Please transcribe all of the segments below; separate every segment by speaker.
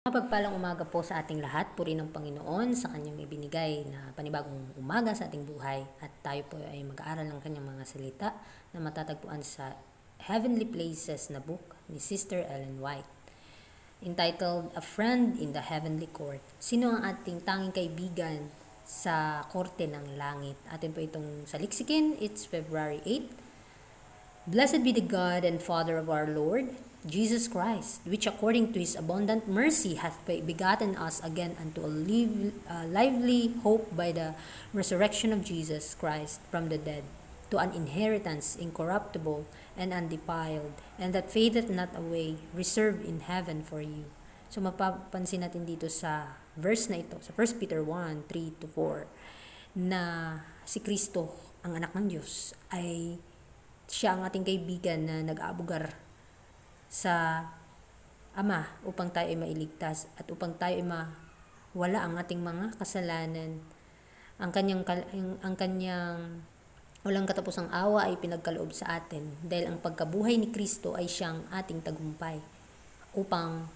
Speaker 1: Mapagpalang umaga po sa ating lahat. Puri ng Panginoon sa kanyang ibinigay na panibagong umaga sa ating buhay. At tayo po ay mag-aaral ng kanyang mga salita na matatagpuan sa Heavenly Places na book ni Sister Ellen White. Entitled, A Friend in the Heavenly Court. Sino ang ating tanging kaibigan sa korte ng langit? Atin po itong saliksikin. It's February 8. Blessed be the God and Father of our Lord, Jesus Christ, which according to his abundant mercy hath begotten us again unto a lively hope by the resurrection of Jesus Christ from the dead, to an inheritance incorruptible and undefiled, and that fadeth not away, reserved in heaven for you. So mapapansin natin dito sa verse na ito, sa 1 Peter 1:3-4, na si Kristo, ang anak ng Diyos, ay siya ang ating kaibigan na nag-aabugar sa Ama upang tayo ay mailigtas at upang tayo ay mawala ang ating mga kasalanan. Ang kanyang walang katapusang awa ay pinagkaloob sa atin dahil ang pagkabuhay ni Kristo ay siyang ating tagumpay upang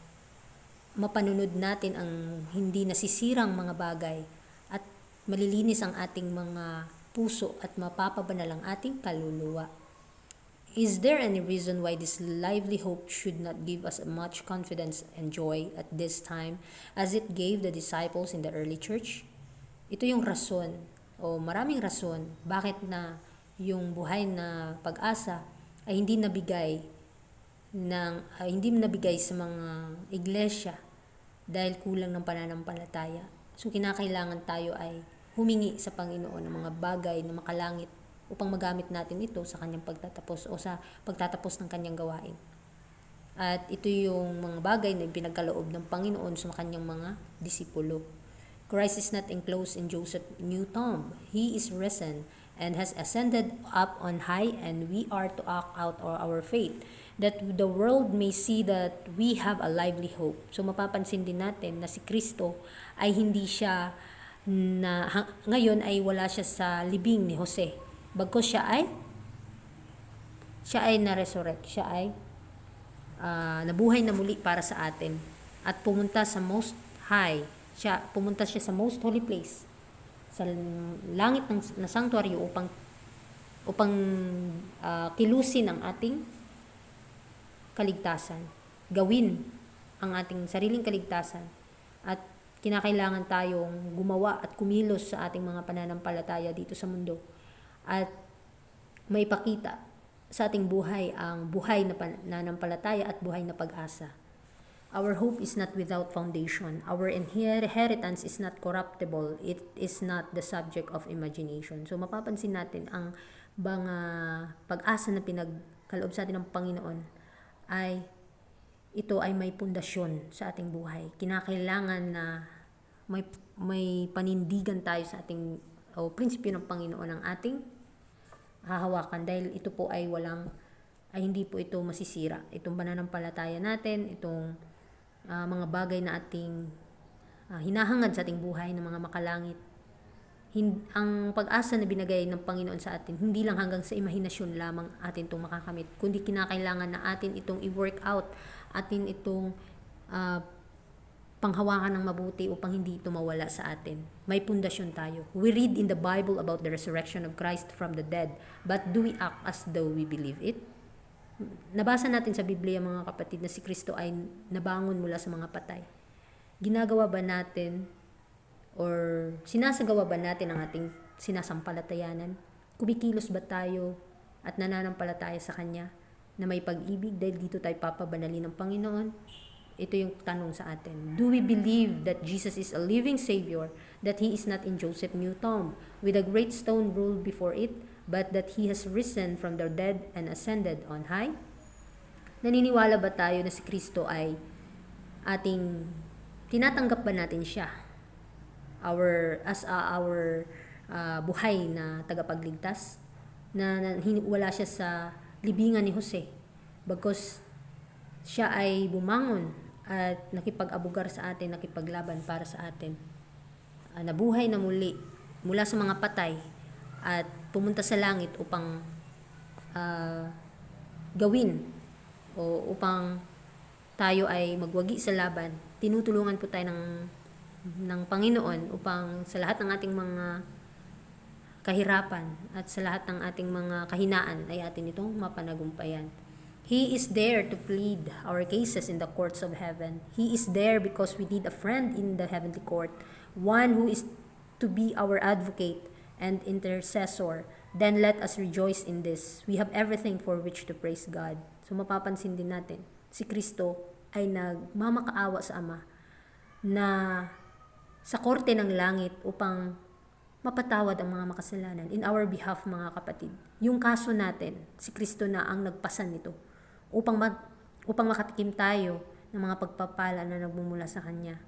Speaker 1: mapanunod natin ang hindi nasisirang mga bagay at malilinis ang ating mga puso at mapapabanal ang ating kaluluwa. Is there any reason why this lively hope should not give us much confidence and joy at this time as it gave the disciples in the early church? Ito yung rason o maraming rason bakit na yung buhay na pag-asa ay hindi nabigay sa mga iglesia dahil kulang ng pananampalataya. So kinakailangan tayo ay humingi sa Panginoon ng mga bagay na makalangit upang magamit natin ito sa kanyang pagtatapos o sa pagtatapos ng kanyang gawain. At ito yung mga bagay na pinagkaloob ng Panginoon sa kanyang mga disipulo. Christ is not enclosed in Joseph's new tomb. He is risen and has ascended up on high, and we are to act out our faith, that the world may see that we have a lively hope. So mapapansin din natin na si Kristo ay hindi siya ngayon ay wala siya sa libing ni Jose. Bagkus siya ay na-resurrect, siya ay nabuhay na muli para sa atin at pumunta sa most high, pumunta siya sa most holy place, sa langit na sanctuary upang kilusin ang ating kaligtasan, gawin ang ating sariling kaligtasan, at kinakailangan tayong gumawa at kumilos sa ating mga pananampalataya dito sa mundo at may pakita sa ating buhay ang buhay na pananampalataya at buhay na pag-asa. Our hope is not without foundation. Our inheritance is not corruptible. It is not the subject of imagination. So mapapansin natin ang mga pag-asa na pinagkaloob sa atin ng Panginoon ito ay may pundasyon sa ating buhay. Kinakailangan na may panindigan tayo sa ating prinsipyo ng Panginoon ang ating hahawakan dahil ito po ay hindi po ito masisira. Itong pananampalataya natin, itong mga bagay na ating hinahangad sa ating buhay ng mga makalangit. Ang pag-asa na binigay ng Panginoon sa atin, hindi lang hanggang sa imahinasyon lamang atin itong makakamit, kundi kinakailangan na atin itong i-work out, atin itong panghawakan ng mabuti upang hindi ito mawala sa atin. May pundasyon tayo. We read in the Bible about the resurrection of Christ from the dead, but do we act as though we believe it? Nabasa natin sa Biblia, mga kapatid, na si Kristo ay nabangon mula sa mga patay. Ginagawa ba natin or sinasagawa ba natin ang ating sinasampalatayanan? Kumikilos ba tayo at nananampalataya sa Kanya na may pag-ibig dahil dito tayo papabanalin ng Panginoon? Ito yung tanong sa atin. Do we believe that Jesus is a living Savior, that He is not in Joseph's new tomb with a great stone rolled before it, but that He has risen from the dead and ascended on high? Naniniwala ba tayo na si Kristo ay tinatanggap ba natin siya as our buhay na tagapagligtas, na wala siya sa libingan ni Jose, bagkus siya ay bumangon at nakipag-abugar sa atin, nakipaglaban para sa atin. Nabuhay na muli mula sa mga patay at pumunta sa langit upang gawin o upang tayo ay magwagi sa laban tinutulungan po tayo ng Panginoon upang sa lahat ng ating mga kahirapan at sa lahat ng ating mga kahinaan ay atin itong mapanagumpayan. He is there to plead our cases in the courts of heaven. He is there because we need a friend in the heavenly court, one who is to be our advocate and intercessor. Then let us rejoice in this. We have everything for which to praise God. So mapapansin din natin, si Kristo ay nagmamakaawa sa Ama na sa korte ng langit upang mapatawad ang mga makasalanan in our behalf, mga kapatid. Yung kaso natin, si Kristo na ang nagpasan nito upang makatikim tayo ng mga pagpapala na nagmumula sa Kanya.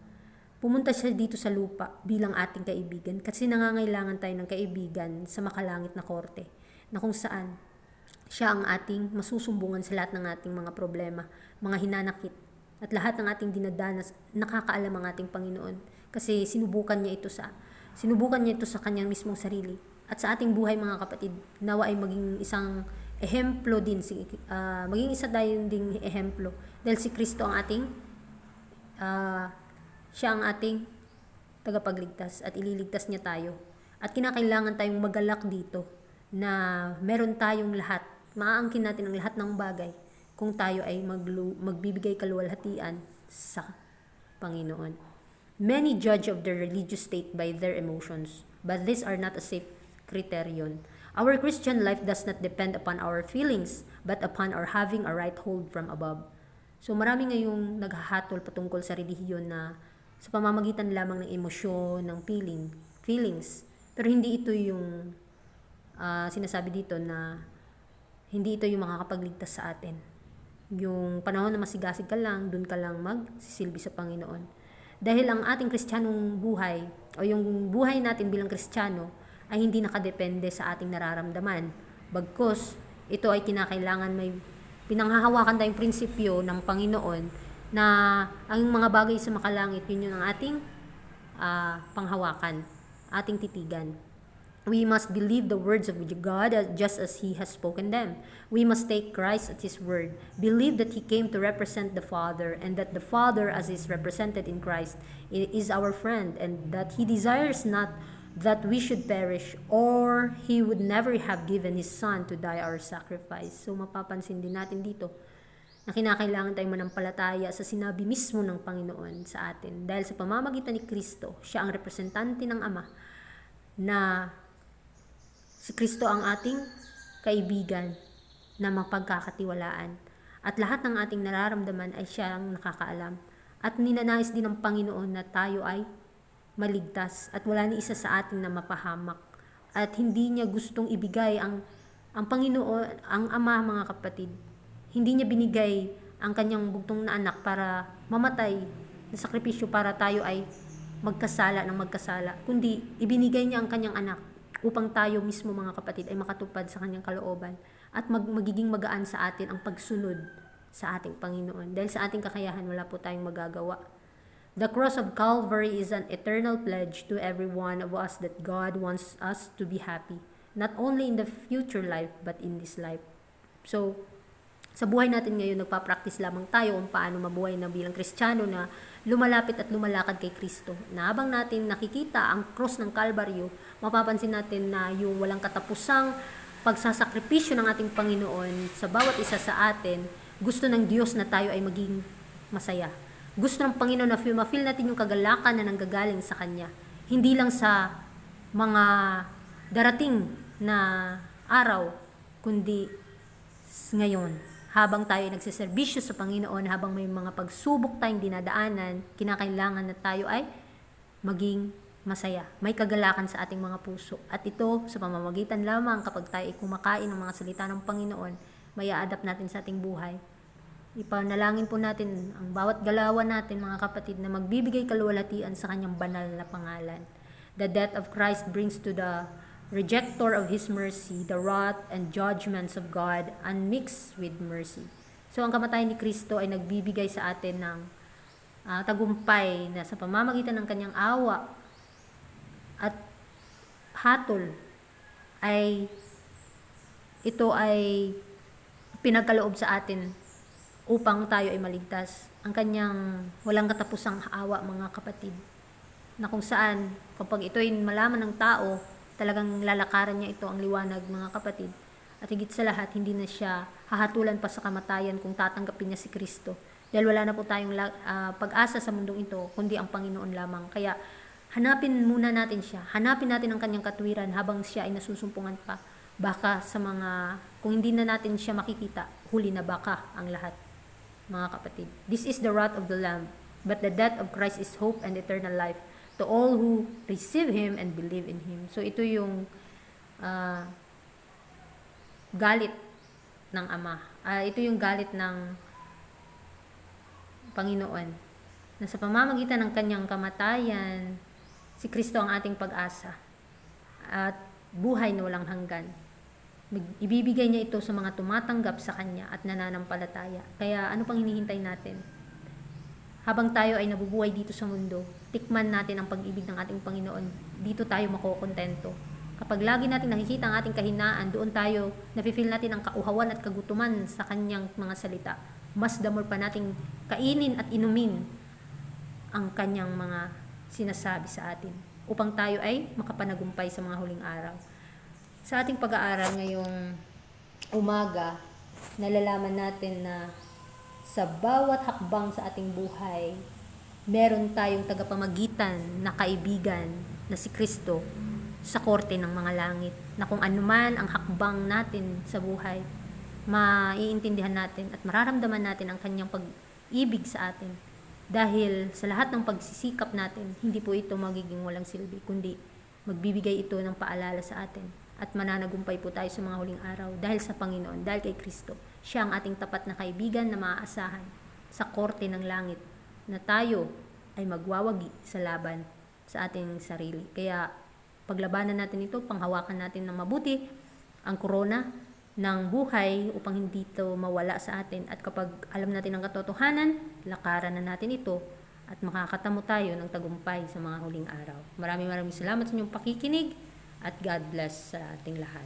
Speaker 1: Pumunta siya dito sa lupa bilang ating kaibigan kasi nangangailangan tayo ng kaibigan sa makalangit na korte na kung saan siya ang ating masusumbungan sa lahat ng ating mga problema, mga hinanakit at lahat ng ating dinadanas. Nakakaalam ang ating Panginoon kasi sinubukan niya ito sa kanyang mismong sarili. At sa ating buhay, mga kapatid, nawa ay maging isang ehemplo din, maging isa tayo ding ehemplo. Dahil si Kristo ang siya ang ating tagapagligtas at ililigtas niya tayo. At kinakailangan tayong magalak dito na meron tayong lahat. Maaangkin natin ang lahat ng bagay kung tayo ay magbibigay kaluwalhatian sa Panginoon. Many judge of their religious state by their emotions, but these are not a safe criterion. Our Christian life does not depend upon our feelings, but upon our having a right hold from above. So marami ngayong naghahatol patungkol sa relihiyon na sa pamamagitan lamang ng emosyon, ng feelings. Pero hindi ito yung sinasabi dito na hindi ito yung makakapagligtas sa atin. Yung panahon na masigasig ka lang, dun ka lang magsisilbi sa Panginoon. Dahil ang ating Kristiyanong buhay o yung buhay natin bilang Kristiyano ay hindi nakadepende sa ating nararamdaman. Bagkus, ito ay kinakailangan may pinanghahawakan tayong prinsipyo ng Panginoon na ang mga bagay sa makalangit, yun yung ating panghawakan, ating titigan. We must believe the words of God just as He has spoken them. We must take Christ at His word. Believe that He came to represent the Father and that the Father, as is represented in Christ, is our friend and that He desires not that we should perish or He would never have given His Son to die our sacrifice. So mapapansin din natin dito na kinakailangan tayong manampalataya sa sinabi mismo ng Panginoon sa atin. Dahil sa pamamagitan ni Kristo, siya ang representante ng Ama na si Kristo ang ating kaibigan na mapagkakatiwalaan. At lahat ng ating nararamdaman ay siya ang nakakaalam. At ninanais din ng Panginoon na tayo ay maligtas at wala ni isa sa atin na mapahamak. At hindi niya gustong ibigay ang Panginoon, ang Ama, mga kapatid. Hindi niya binigay ang kanyang bugtong na anak para mamatay na sakripisyo para tayo ay magkasala, kundi ibinigay niya ang kanyang anak upang tayo mismo, mga kapatid, ay makatupad sa kanyang kalooban at magiging magaan sa atin ang pagsunod sa ating Panginoon. Dahil sa ating kakayahan, wala po tayong magagawa. The cross of Calvary is an eternal pledge to every one of us that God wants us to be happy, not only in the future life, but in this life. So, sa buhay natin ngayon, nagpa-practice lamang tayo kung paano mabuhay na bilang Kristiyano na lumalapit at lumalakad kay Kristo. Na habang natin nakikita ang cross ng Kalbaryo, mapapansin natin na yung walang katapusang pagsasakripisyo ng ating Panginoon sa bawat isa sa atin, gusto ng Diyos na tayo ay maging masaya. Gusto ng Panginoon na ma-feel natin yung kagalakan na nanggagaling sa Kanya. Hindi lang sa mga darating na araw, kundi ngayon. Habang tayo nagsiservisyo sa Panginoon, habang may mga pagsubok tayong dinadaanan, kinakailangan na tayo ay maging masaya. May kagalakan sa ating mga puso. At ito, sa pamamagitan lamang kapag tayo ay kumakain ng mga salita ng Panginoon, may a-adapt natin sa ating buhay. Ipanalangin po natin ang bawat galawan natin, mga kapatid, na magbibigay kaluwalhatian sa kanyang banal na pangalan. The death of Christ brings to the rejector of His mercy, the wrath and judgments of God unmixed with mercy. So, ang kamatayan ni Kristo ay nagbibigay sa atin ng tagumpay na sa pamamagitan ng kanyang awa at hatol ay ito ay pinagkaloob sa atin upang tayo ay maligtas. Ang kanyang walang katapusang awa, mga kapatid, na kung saan kapag ito ay malaman ng tao, talagang lalakaran niya ito ang liwanag, mga kapatid. At higit sa lahat, hindi na siya hahatulan pa sa kamatayan kung tatanggapin niya si Kristo. Dahil wala na po tayong pag-asa sa mundong ito, kundi ang Panginoon lamang. Kaya hanapin muna natin siya. Hanapin natin ang kanyang katwiran habang siya ay nasusumpungan pa. Baka sa kung hindi na natin siya makikita, huli na baka ang lahat, mga kapatid. This is the wrath of the Lamb, but the death of Christ is hope and eternal life to all who receive Him and believe in Him. So ito yung galit ng Ama. Ito yung galit ng Panginoon, na sa pamamagitan ng kanyang kamatayan, si Kristo ang ating pag-asa at buhay na walang hanggan. Ibibigay niya ito sa mga tumatanggap sa kanya at nananampalataya. Kaya ano pang hinihintay natin? Habang tayo ay nabubuhay dito sa mundo, tikman natin ang pag-ibig ng ating Panginoon. Dito tayo makokontento. Kapag lagi natin nakikita ang ating kahinaan, doon tayo nafe-feel natin ang kauhawan at kagutuman sa kanyang mga salita. Mas damol pa nating kainin at inumin ang kanyang mga sinasabi sa atin upang tayo ay makapanagumpay sa mga huling araw. Sa ating pag-aaral ngayong umaga, nalalaman natin na sa bawat hakbang sa ating buhay, meron tayong tagapamagitan na kaibigan na si Kristo sa korte ng mga langit, na kung anuman ang hakbang natin sa buhay, maiintindihan natin at mararamdaman natin ang kanyang pag-ibig sa atin. Dahil sa lahat ng pagsisikap natin, hindi po ito magiging walang silbi, kundi magbibigay ito ng paalala sa atin. At mananagumpay po tayo sa mga huling araw dahil sa Panginoon, dahil kay Kristo. Siya ang ating tapat na kaibigan na maaasahan sa korte ng langit, na tayo ay magwawagi sa laban sa ating sarili. Kaya paglabanan natin ito, panghawakan natin ng mabuti ang korona ng buhay upang hindi ito mawala sa atin. At kapag alam natin ang katotohanan, lakaran na natin ito at makakatamo tayo ng tagumpay sa mga huling araw. Maraming salamat sa inyong pakikinig at God bless sa ating lahat.